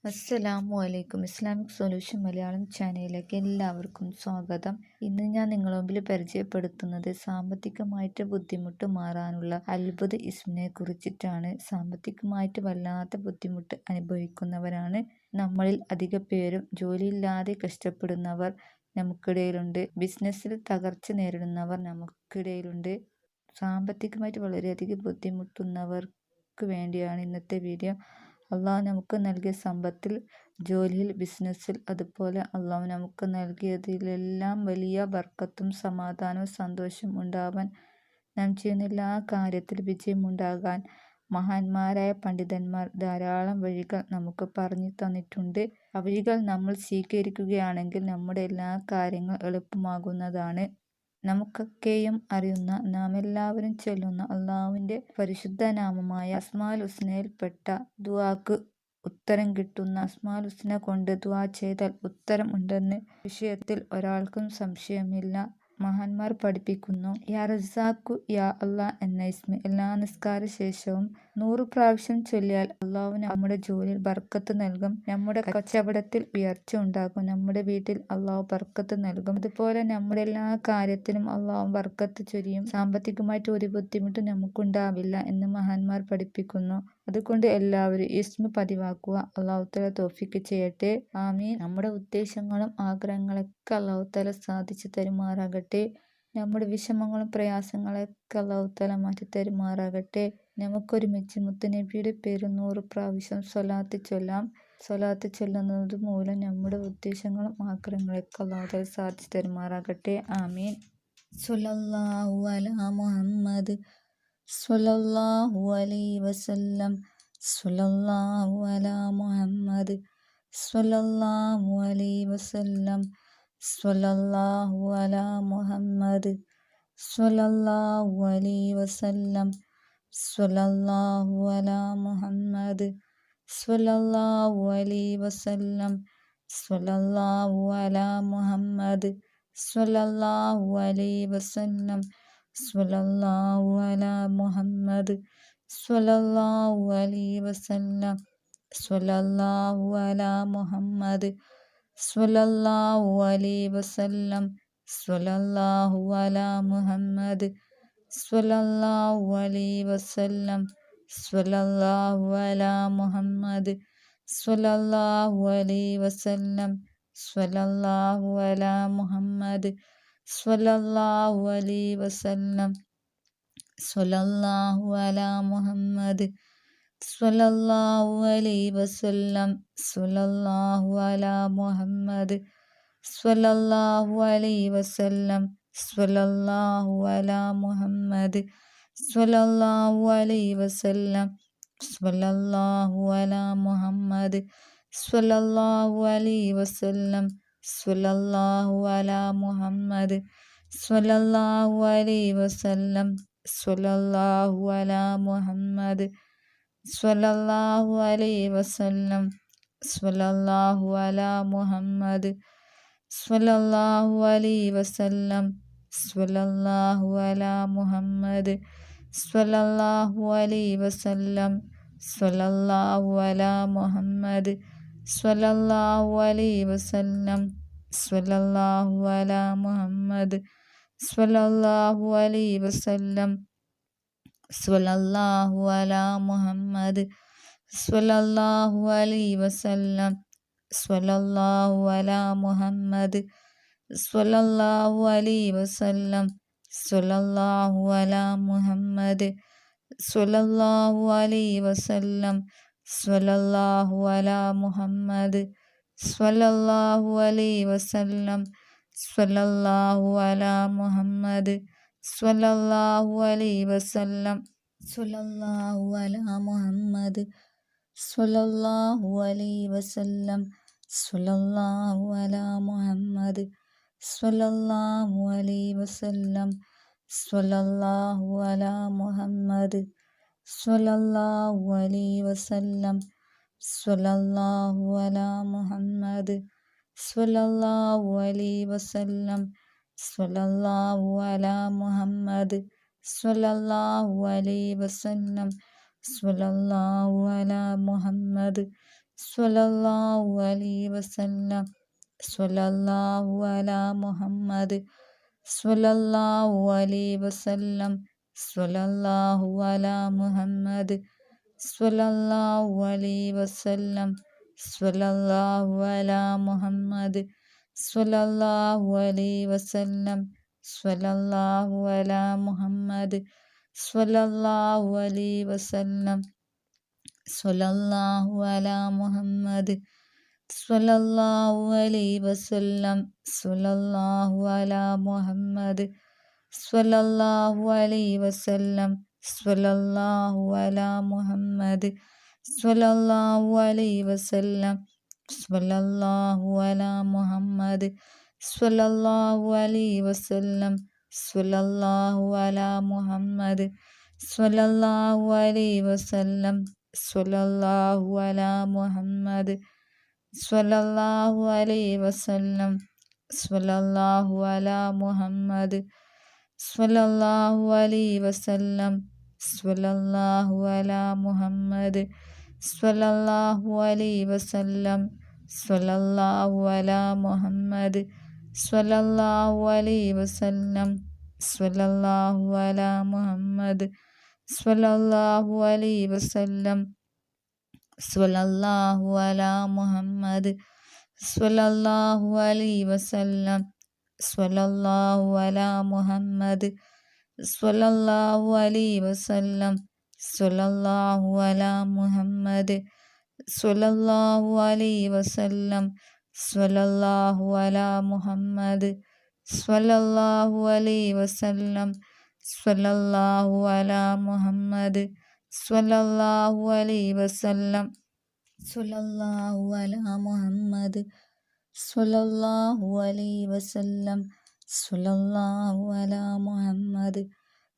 അസ്സലാമു അലൈക്കും. Islamic solution Malayalam ചാനലിലേക്ക് എല്ലാവർക്കും സ്വാഗതം. ഇന്ന് ഞാൻ നിങ്ങളുടെ മുമ്പിൽ പരിചയപ്പെടുത്തുന്നത് സാമ്പത്തികമായിട്ട് ബുദ്ധിമുട്ട് മാറാനുള്ള അത്ഭുത ഇസ്മിനെ കുറിച്ചിട്ടാണ്. സാമ്പത്തികമായിട്ട് വല്ലാത്ത ബുദ്ധിമുട്ട് അനുഭവിക്കുന്നവരാണ് നമ്മളിൽ അധിക പേരും. ജോലിയില്ലാതെ കഷ്ടപ്പെടുന്നവർ നമുക്കിടയിലുണ്ട്. ബിസിനസ്സിൽ തകർച്ച നേരിടുന്നവർ നമുക്കിടയിലുണ്ട്. സാമ്പത്തികമായിട്ട് വളരെയധികം ബുദ്ധിമുട്ടുന്നവർക്ക് വേണ്ടിയാണ് ഇന്നത്തെ വീഡിയോ. അള്ളാഹു നമുക്ക് നൽകിയ സമ്പത്തിൽ, ജോലിയിൽ, ബിസിനസ്സിൽ, അതുപോലെ അള്ളാഹു നമുക്ക് നൽകിയതിലെല്ലാം വലിയ ബർക്കത്തും സമാധാനവും സന്തോഷവും ഉണ്ടാവാൻ, നാം ചെയ്യുന്ന എല്ലാ കാര്യത്തിലും വിജയമുണ്ടാകാൻ മഹാന്മാരായ പണ്ഡിതന്മാർ ധാരാളം വഴികൾ നമുക്ക് പറഞ്ഞു തന്നിട്ടുണ്ട്. ആ വഴികൾ നമ്മൾ സ്വീകരിക്കുകയാണെങ്കിൽ നമ്മുടെ എല്ലാ കാര്യങ്ങളും എളുപ്പമാകുന്നതാണ്. നമുക്കൊക്കെയും അറിയുന്ന, നാം എല്ലാവരും ചൊല്ലുന്ന അള്ളാഹുവിൻ്റെ പരിശുദ്ധ നാമമായ അസ്മാഉൽ ഹുസ്നയിൽപ്പെട്ട ദുആക്ക് ഉത്തരം കിട്ടുന്ന, അസ്മാഉൽ ഹുസ്ന കൊണ്ട് ദുആ ചെയ്താൽ ഉത്തരം ഉണ്ടെന്ന വിഷയത്തിൽ ഒരാൾക്കും സംശയമില്ല. മഹാന്മാർ പഠിപ്പിക്കുന്നു, യാ റസാഖു യാ അല്ലാഹ് എന്ന ഇസ്മ എല്ലാ നിസ്കാര ശേഷവും 100 പ്രാവശ്യം ചൊല്ലിയാൽ അള്ളാഹു നമ്മുടെ ജോലിയിൽ ബർക്കത്ത് നൽകും, നമ്മുടെ കച്ചവടത്തിൽ ഉയർച്ച ഉണ്ടാകും, നമ്മുടെ വീട്ടിൽ അള്ളാഹു ബർക്കത്ത് നൽകും, അതുപോലെ നമ്മുടെ എല്ലാ കാര്യത്തിലും അള്ളാഹു ബർക്കത്ത് ചൊരിയും. സാമ്പത്തികമായിട്ട് ഒരു ബുദ്ധിമുട്ടും നമുക്കുണ്ടാവില്ല എന്ന് മഹാന്മാർ പഠിപ്പിക്കുന്നു. അതുകൊണ്ട് എല്ലാവരും ഇസ്മ പതിവാക്കുക. അള്ളാഹു തആല തൗഫീഖ് ചെയ്യട്ടെ. ആമീൻ. നമ്മുടെ ഉദ്ദേശങ്ങളും ആഗ്രഹങ്ങളൊക്കെ അള്ളാഹു തആല സാധിച്ചു തരുമാറാകട്ടെ. നമ്മുടെ വിഷമങ്ങളും പ്രയാസങ്ങളൊക്കെ അള്ളാഹു തആല മാറ്റി തരുമാറാകട്ടെ. നമുക്കൊരുമിച്ച് മുത്തുനബിയുടെ പേരിൽ 100 പ്രാവശ്യം സ്വലാത്ത് ചൊല്ലാം. സ്വലാത്ത് ചൊല്ലുന്നത് മൂലം നമ്മുടെ ഉദ്ദേശങ്ങളും ആഗ്രഹങ്ങളൊക്കെ അള്ളാഹു തആല സാധിച്ചു തരുമാറാകട്ടെ. ആമീൻ. സ്വല്ലല്ലാഹു അലാ മുഹമ്മദ് സ്വല്ലല്ലാഹു അലൈഹി വസല്ലം. സ്വല്ലല്ലാഹു അലാ മുഹമ്മദ് സ്വല്ലല്ലാഹു അലൈഹി വസല്ലം. സ്വല്ലല്ലാഹു അലാ മുഹമ്മദ് സ്വല്ലല്ലാഹു അലൈഹി വസല്ലം. സ്വല്ലല്ലാഹു അലാ മുഹമ്മദ് സ്വല്ലല്ലാഹു അലൈഹി വസല്ലം. സ്വല്ലല്ലാഹു അലാ മുഹമ്മദ് സ്വല്ലല്ലാഹു അലൈഹി വസല്ലം. സ്വല്ലല്ലാഹു അലാ മുഹമ്മദ് സ്വല്ലല്ലാഹു അലൈഹി വസല്ലം. സ്വല്ലല്ലാഹു അലാ മുഹമ്മദ് സ്വല്ലല്ലാഹു അലൈഹി വസല്ലം. സ്വല്ലല്ലാഹു അലാ മുഹമ്മദ് സ്വല്ലല്ലാഹു അലൈഹി വസല്ലം. സ്വല്ലല്ലാഹു അലാ മുഹമ്മദ് സ്വല്ലല്ലാഹു അലൈഹി വസല്ലം. സ്വല്ലല്ലാഹു അലാ മുഹമ്മദ് സ്വല്ലല്ലാഹു അലൈഹി വസല്ലം. സ്വല്ലല്ലാഹു അലാ മുഹമ്മദ് സ്വല്ലല്ലാഹു അലൈഹി വസല്ലം. സ്വല്ലല്ലാഹു അലാ മുഹമ്മദ് സ്വല്ലല്ലാഹു അലൈഹി വസല്ലം. സ്വല്ലല്ലാഹു അലാ മുഹമ്മദ് സ്വല്ലല്ലാഹു അലൈഹി വസല്ലം. സ്വല്ലല്ലാഹു അലാ മുഹമ്മദ് സ്വല്ലല്ലാഹു അലൈഹി വസല്ലം. സ്വല്ലല്ലാഹു അലാ മുഹമ്മദ് സ്വല്ലല്ലാഹു അലൈഹി വസല്ലം. സ്വല്ലല്ലാഹു അലാ മുഹമ്മദ് സ്വല്ലല്ലാഹു അലൈഹി വസല്ലം. സ്വല്ലല്ലാഹു അലാ മുഹമ്മദ് സ്വല്ലല്ലാഹു അലൈഹി വസല്ലം. സ്വല്ലല്ലാഹു അലാ മുഹമ്മദ് സ്വല്ലല്ലാഹു അലൈഹി വസല്ലം. സ്വല്ലല്ലാഹു അലാ മുഹമ്മദ് സ്വല്ലല്ലാഹു അലൈഹി വസല്ലം. സ്വല്ലല്ലാഹു അലാ മുഹമ്മദ് സ്വല്ലല്ലാഹു അലൈഹി വസല്ലം. സ്വല്ലല്ലാഹു അലാ മുഹമ്മദ് സ്വല്ലല്ലാഹു അലൈഹി വസല്ലം. സ്വല്ലല്ലാഹു അലാ മുഹമ്മദ് സ്വല്ലല്ലാഹു അലൈഹി വസല്ലം. സ്വല്ലല്ലാഹു അലാ മുഹമ്മദ് സ്വല്ലല്ലാഹു അലൈഹി വസല്ലം. സ്വല്ലല്ലാഹു അലാ മുഹമ്മദ് സ്വല്ലല്ലാഹു അലൈഹി വസല്ലം. സ്വല്ലല്ലാഹു അലാ മുഹമ്മദ് സ്വല്ലല്ലാഹു അലൈഹി വസല്ലം. സ്വല്ലല്ലാഹു അലാ മുഹമ്മദ് സ്വല്ലല്ലാഹു അലൈഹി വസല്ലം. സ്വല്ലല്ലാഹു അലാ മുഹമ്മദ് സ്വല്ലല്ലാഹു അലൈഹി വസല്ലം. സ്വല്ലല്ലാഹു അലാ മുഹമ്മദ് സ്വല്ലല്ലാഹു അലൈഹി വസല്ലം. സ്വല്ലല്ലാഹു അലാ മുഹമ്മദ് സ്വല്ലല്ലാഹു അലൈഹി വസല്ലം. സ്വല്ലല്ലാഹു അലാ മുഹമ്മദ് സ്വല്ലല്ലാഹു അലൈഹി വസല്ലം. സ്വല്ലല്ലാഹു അലാ മുഹമ്മദ് സ്വല്ലല്ലാഹു അലൈഹി വസല്ലം. സ്വല്ലല്ലാഹു അലാ മുഹമ്മദ്. സ്വല്ലല്ലാഹു അലൈഹി വസല്ലം. സ്വല്ലല്ലാഹു അലാ മുഹമ്മദ്. സ്വല്ലല്ലാഹു അലൈഹി വസല്ലം. സ്വല്ലല്ലാഹു അലാ മുഹമ്മദ്. സ്വല്ലല്ലാഹു അലൈഹി വസല്ലം. സ്വല്ലല്ലാഹു അലാ മുഹമ്മദ്. സ്വല്ലല്ലാഹു അലൈഹി വസല്ലം. സ്വല്ലല്ലാഹു അലാ മുഹമ്മദ്. സ്വല്ലല്ലാഹു അലൈഹി വസല്ലം. സ്വല്ലല്ലാഹു അലാ മുഹമ്മദ്. സ്വല്ലല്ലാഹു അലൈഹി വസല്ലം. സ്വല്ലല്ലാഹു അലാ മുഹമ്മദ്. സ്വല്ലല്ലാഹു അലൈഹി വസല്ലം. സ്വല്ലല്ലാഹു അലാ മുഹമ്മദ്. സ്വല്ലല്ലാഹു അലൈഹി വസല്ലം. സ്വല്ലല്ലാഹു അലാ മുഹമ്മദ്. സ്വല്ലല്ലാഹു അലൈഹി വസല്ലം. സ്വല്ലല്ലാഹു അലാ മുഹമ്മദ്. സ്വല്ലല്ലാഹു അലൈഹി വസല്ലം. സ്വല്ലല്ലാഹു അലാ മുഹമ്മദ്. സ്വല്ലല്ലാഹു അലൈഹി വസല്ലം. സ്വല്ലല്ലാഹു അലാ മുഹമ്മദ്. സ്വല്ലല്ലാഹു അലൈഹി വസല്ലം. സ്വല്ലല്ലാഹു അലാ മുഹമ്മദ്. സ്വല്ലല്ലാഹു അലൈഹി വസല്ലം. സ്വല്ലല്ലാഹു അലാ മുഹമ്മദ്. സ്വല്ലല്ലാഹു അലൈഹി വസല്ലം. സ്വല്ലല്ലാഹു അലാ മുഹമ്മദ്. സ്വല്ലല്ലാഹു അലൈഹി വസല്ലം. സ്വല്ലല്ലാഹു അലാ മുഹമ്മദ്. സ്വല്ലല്ലാഹു അലൈഹി വസല്ലം. സ്വല്ലല്ലാഹു അലാ മുഹമ്മദ്. സ്വല്ലല്ലാഹു അലൈഹി വസല്ലം. സ്വല്ലല്ലാഹു അലാ മുഹമ്മദ്. സ്വല്ലല്ലാഹു അലൈഹി വസല്ലം. സ്വല്ലല്ലാഹു അലാ മുഹമ്മദ്. സ്വല്ലല്ലാഹു അലൈഹി വസല്ലം. സ്വല്ലല്ലാഹു അലാ മുഹമ്മദ്. സ്വല്ലല്ലാഹു അലൈഹി വസല്ലം. സ്വല്ലല്ലാഹു അലാ മുഹമ്മദ്. സ്വല്ലല്ലാഹു അലൈഹി വസല്ലം. സ്വല്ലല്ലാഹു അലാ മുഹമ്മദ്.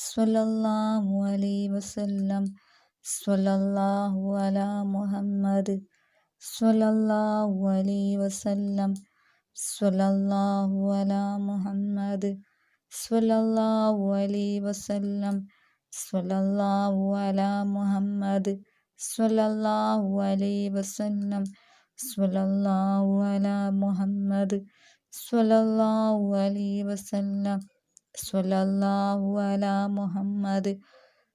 സ്വല്ലല്ലാഹു അലൈഹി വസല്ലം. സ്വല്ലല്ലാഹു അലാ മുഹമ്മദ്. സ്വല്ലല്ലാഹു അലൈഹി വസല്ലം. സ്വല്ലല്ലാഹു അലാ മുഹമ്മദ്. സ്വല്ലല്ലാഹു അലൈഹി വസല്ലം. സ്വല്ലല്ലാഹു അലാ മുഹമ്മദ്. സ്വല്ലല്ലാഹു അലൈഹി വസല്ലം. സ്വല്ലല്ലാഹു അലാ മുഹമ്മദ്. സ്വല്ലല്ലാഹു അലൈഹി വസല്ലം. സ്വല്ലല്ലാഹു അലാ മുഹമ്മദ്.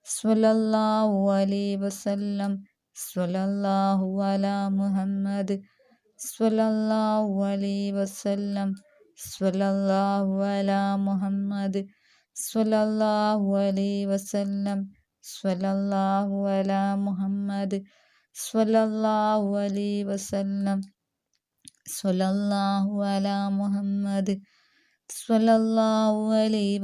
സ്വല്ലല്ലാഹു അലൈഹി വസല്ലം. സ്വല്ലല്ലാഹു അലാ മുഹമ്മദ്. സ്വല്ലല്ലാഹു അലൈഹി വസല്ലം. സ്വല്ലല്ലാഹു അലാ മുഹമ്മദ്. സ്വല്ലല്ലാഹു അലൈഹി വസല്ലം. സ്വല്ലല്ലാഹു അലാ മുഹമ്മദ്. സ്വല്ലല്ലാഹു അലൈഹി വസല്ലം. സ്വല്ലല്ലാഹു അലാ മുഹമ്മദ്. സ്വല്ലല്ലാഹു അലൈഹി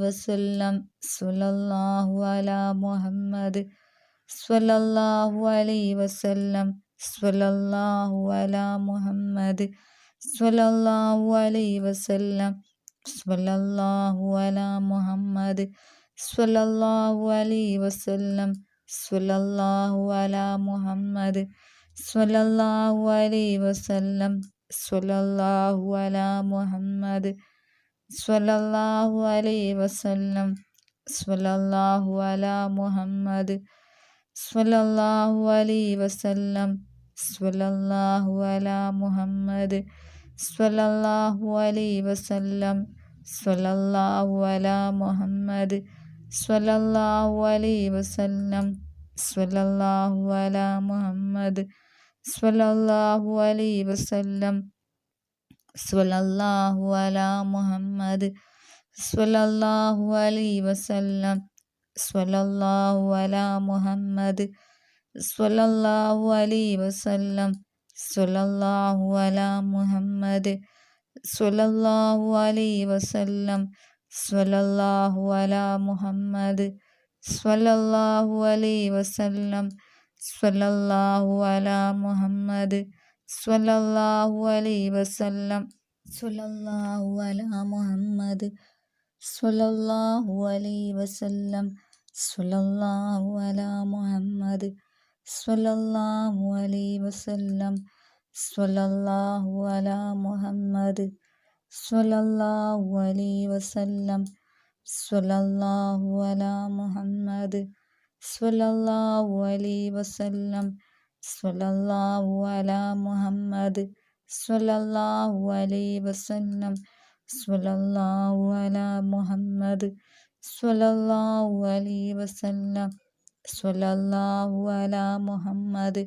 വസല്ലം. സ്വല്ലല്ലാഹു അലാ മുഹമ്മദ്. സ്വല്ലല്ലാഹു അലൈഹി വസല്ലം. സ്വല്ലല്ലാഹു അലാ മുഹമ്മദ്. സ്വല്ലല്ലാഹു അലൈഹി വസല്ലം. സ്വല്ലല്ലാഹു അലാ മുഹമ്മദ്. സ്വല്ലല്ലാഹു അലൈഹി വസല്ലം. സ്വല്ലല്ലാഹു അലാ മുഹമ്മദ്. സ്വല്ലല്ലാഹു അലൈഹി വസല്ലം. സ്വല്ലല്ലാഹു അലാ മുഹമ്മദ്. സ്വല്ലല്ലാഹു അലൈഹി വസല്ലം. സ്വല്ലല്ലാഹു അലാ മുഹമ്മദ്. സ്വല്ലല്ലാഹു അലൈഹി വസല്ലം. സ്വല്ലല്ലാഹു അലാ മുഹമ്മദ്. സ്വല്ലല്ലാഹു അലൈഹി വസല്ലം. സ്വല്ലല്ലാഹു അലാ മുഹമ്മദ്. സ്വല്ലല്ലാഹു അലൈഹി വസല്ലം. സ്വല്ലല്ലാഹു അലാ മുഹമ്മദ്. സ്വല്ലല്ലാഹു അലൈഹി വസല്ലം. സ്വല്ലല്ലാഹു അലാ മുഹമ്മദ്. സ്വല്ലല്ലാഹു അലൈഹി വസല്ലം. സ്വല്ലല്ലാഹു അലാ മുഹമ്മദ്. സ്വല്ലല്ലാഹു അലൈഹി വസല്ലം. സ്വല്ലല്ലാഹു അലാ മുഹമ്മദ്. സ്വല്ലല്ലാഹു അലൈഹി വസല്ലം. സ്വല്ലല്ലാഹു അലാ മുഹമ്മദ്. സ്വല്ലല്ലാഹു അലൈഹി വസല്ലം. സ്വല്ലല്ലാഹു അലാ മുഹമ്മദ്. സ്വല്ലല്ലാഹു അലൈഹി വസല്ലം. സ്വല്ലല്ലാഹു അലാ മുഹമ്മദ്. സ്വല്ലല്ലാഹു അലൈഹി വസല്ലം. സ്വല്ലല്ലാഹു അലാ മുഹമ്മദ്. സ്വല്ലല്ലാഹു അലൈഹി വസല്ലം. സ്വല്ലല്ലാഹു അലാ മുഹമ്മദ്. സ്വല്ലല്ലാഹു അലൈഹി വസല്ലം. സ്വല്ലല്ലാഹു അലാ മുഹമ്മദ് സ്വല്ലല്ലാഹു അലൈഹി വസല്ലം സ്വല്ലല്ലാഹു അലാ മുഹമ്മദ് സ്വല്ലല്ലാഹു അലൈഹി വസല്ലം സ്വല്ലല്ലാഹു അലാ മുഹമ്മദ്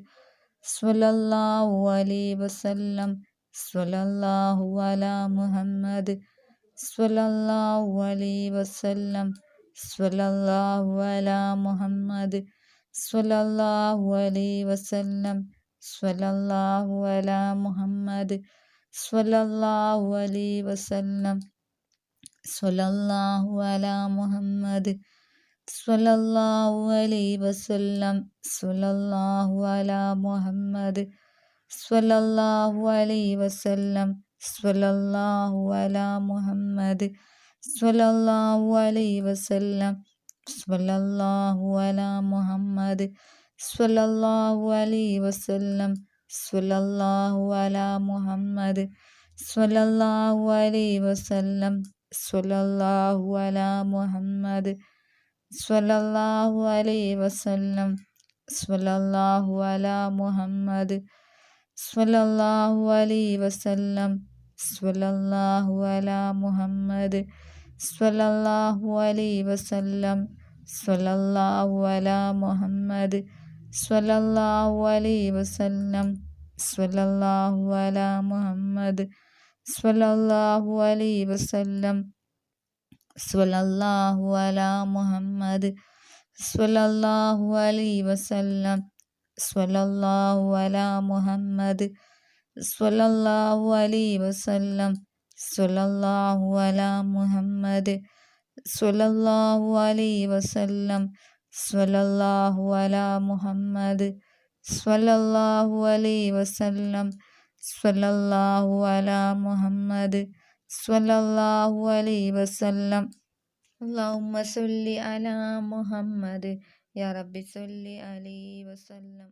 സ്വല്ലല്ലാഹു അലൈഹി വസല്ലം സ്വല്ലല്ലാഹു അലാ മുഹമ്മദ് സ്വല്ലല്ലാഹു അലൈഹി വസല്ലം സ്വല്ലല്ലാഹു അലാ മുഹമ്മദ് സ്വല്ലല്ലാഹു അലൈഹി വസല്ലം സ്വല്ലല്ലാഹു അലാ മുഹമ്മദ് സ്വല്ലല്ലാഹു അലൈഹി വസല്ലം സ്വല്ലല്ലാഹു അലാ മുഹമ്മദ് സ്വല്ലല്ലാഹു അലൈഹി വസല്ലം സ്വല്ലല്ലാഹു അലാ മുഹമ്മദ് സ്വല്ലല്ലാഹു അലൈഹി വസല്ലം സ്വല്ലല്ലാഹു അലാ മുഹമ്മദ് സ്വല്ലല്ലാഹു അലൈഹി വസല്ലം സ്വല്ലല്ലാഹു അലാ മുഹമ്മദ് സ്വല്ലല്ലാഹു അലൈഹി വസല്ലം സ്വല്ലല്ലാഹു അലാ മുഹമ്മദ് സ്വല്ലല്ലാഹു അലൈഹി വസല്ലം സ്വല്ലല്ലാഹു അലാ മുഹമ്മദ് സ്വല്ലല്ലാഹു അലൈഹി വസല്ലം സ്വല്ലല്ലാഹു അലാ മുഹമ്മദ് സ്വല്ലല്ലാഹു അലൈഹി വസല്ലം സ്വല്ലല്ലാഹു അലാ മുഹമ്മദ് സ്വല്ലല്ലാഹു അലൈഹി വസല്ലം സ്വല്ലല്ലാഹു അലാ മുഹമ്മദ് സ്വല്ലല്ലാഹു അലൈഹി വസല്ലം സ്വല്ലല്ലാഹു അലാ മുഹമ്മദ് സ്വല്ലല്ലാഹു അലൈഹി വസല്ലം സ്വല്ലല്ലാഹു അലാ മുഹമ്മദ് സ്വല്ലല്ലാഹു അലൈഹി വസല്ലം സ്വല്ലല്ലാഹു അലാ മുഹമ്മദ് സ്വല്ലല്ലാഹു അലൈഹി വസല്ലം സ്വല്ലല്ലാഹു അലാ മുഹമ്മദ് സ്വല്ലല്ലാഹു അലൈഹി വസല്ലം സ്വല്ലല്ലാഹു അലാ മുഹമ്മദ് സ്വല്ലല്ലാഹു അലൈഹി വസല്ലം സ്വല്ലല്ലാഹു അലാ മുഹമ്മദ് സ്വല്ലല്ലാഹു അലൈഹി വസല്ലം اللهم صل على محمد يا رب صل عليه وسلم